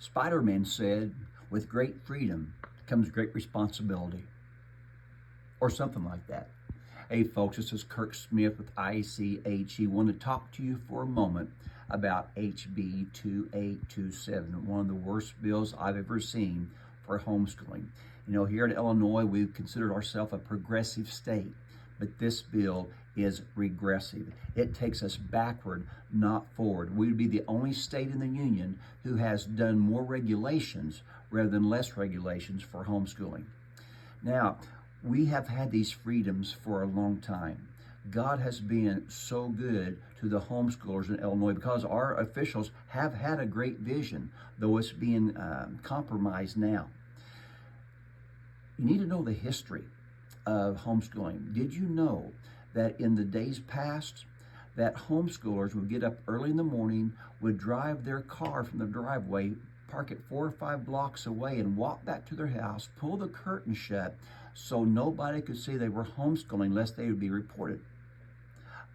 Spider-Man said, with great freedom comes great responsibility, or something like that. Hey folks, this is Kirk Smith with ICHE. Want to talk to you for a moment about HB 2827, one of the worst bills I've ever seen for homeschooling. You know, here in Illinois, we've considered ourselves a progressive state, but this bill is regressive. It takes us backward, not forward. We would be the only state in the union who has done more regulations rather than less regulations for homeschooling. Now, we have had these freedoms for a long time. God has been so good to the homeschoolers in Illinois because our officials have had a great vision, though it's being compromised now. You need to know the history of homeschooling. Did you know that in the days past, that homeschoolers would get up early in the morning, would drive their car from the driveway, park it 4 or 5 blocks away, and walk back to their house, pull the curtain shut so nobody could see they were homeschooling lest they would be reported?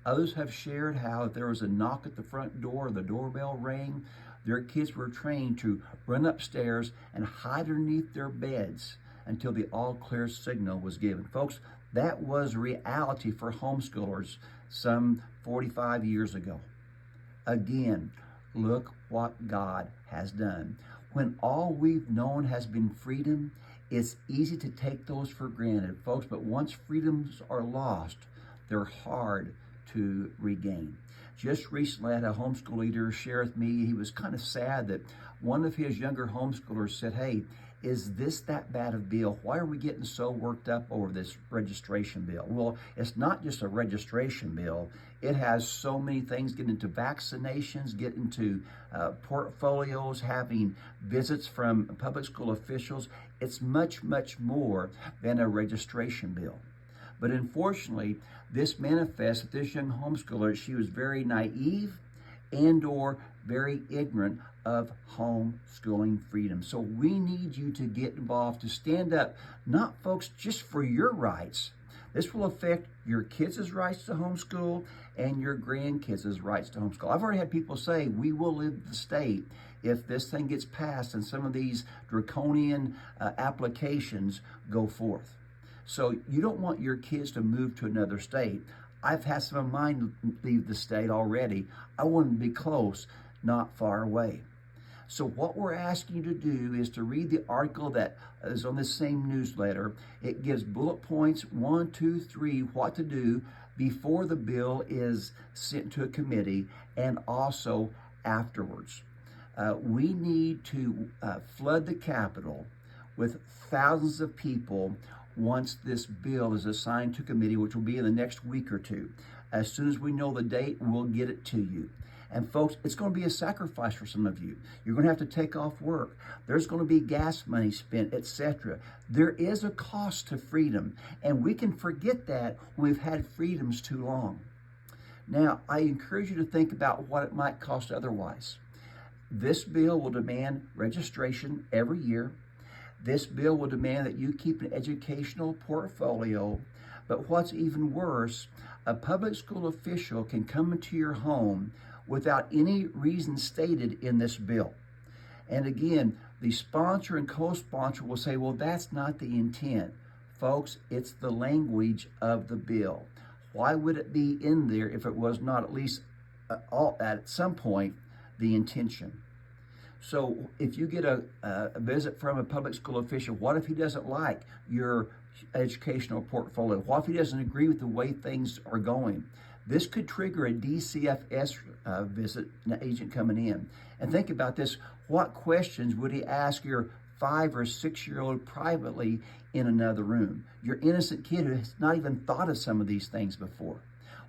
Others have shared how if there was a knock at the front door, the doorbell rang, their kids were trained to run upstairs and hide underneath their beds until the all-clear signal was given. Folks, that was reality for homeschoolers some 45 years ago. Again, look what God has done. When all we've known has been freedom, it's easy to take those for granted, folks, but once freedoms are lost, they're hard to regain. Just recently, I had a homeschool leader share with me, he was kind of sad that one of his younger homeschoolers said, "Hey, is this that bad a bill? Why are we getting so worked up over this registration bill?" Well, it's not just a registration bill. It has so many things, get into vaccinations, get into portfolios, having visits from public school officials. It's much, much more than a registration bill. But unfortunately, this manifests that this young homeschooler, she was very naive and or very ignorant of homeschooling freedom. So we need you to get involved, to stand up, not folks just for your rights. This will affect your kids' rights to homeschool and your grandkids' rights to homeschool. I've already had people say, we will leave the state if this thing gets passed and some of these draconian applications go forth. So you don't want your kids to move to another state. I've had some of mine leave the state already. I want them to be close, not far away. So what we're asking you to do is to read the article that is on this same newsletter. It gives bullet points, 1, 2, 3, what to do before the bill is sent to a committee and also afterwards. We need to flood the Capitol with thousands of people once this bill is assigned to committee, which will be in the next week or two. As soon as we know the date, we'll get it to you. And folks, it's going to be a sacrifice for some of you. You're going to have to take off work. There's going to be gas money spent, etc. There is a cost to freedom, and we can forget that when we've had freedoms too long. Now, I encourage you to think about what it might cost otherwise. This bill will demand registration every year. This bill will demand that you keep an educational portfolio. But what's even worse, a public school official can come into your home without any reason stated in this bill. And again, the sponsor and co-sponsor will say, well, that's not the intent. Folks, it's the language of the bill. Why would it be in there if it was not at least at some point the intention? So if you get a visit from a public school official, what if he doesn't like your educational portfolio? What if he doesn't agree with the way things are going? This could trigger a DCFS visit, an agent coming in. And think about this. What questions would he ask your 5 or 6-year-old privately in another room? Your innocent kid who has not even thought of some of these things before.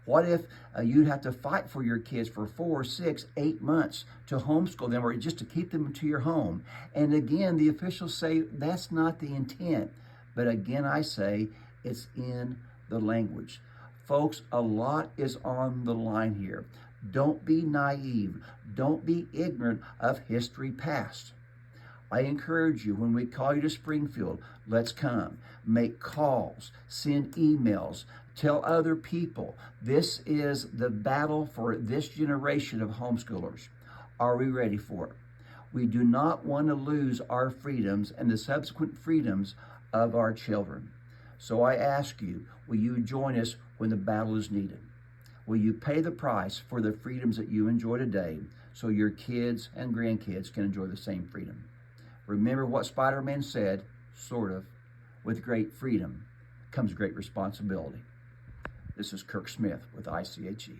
What if you'd have to fight for your kids for 4, 6, 8 months to homeschool them or just to keep them to your home? And again, the officials say that's not the intent. But again, I say it's in the language. Folks, a lot is on the line here. Don't be naive. Don't be ignorant of history past. I encourage you, when we call you to Springfield, let's come. Make calls, send emails, tell other people. This is the battle for this generation of homeschoolers. Are we ready for it? We do not want to lose our freedoms and the subsequent freedoms of our children. So I ask you, will you join us when the battle is needed? Will you pay the price for the freedoms that you enjoy today so your kids and grandkids can enjoy the same freedom? Remember what Spider-Man said, sort of, with great freedom comes great responsibility. This is Kirk Smith with ICHE.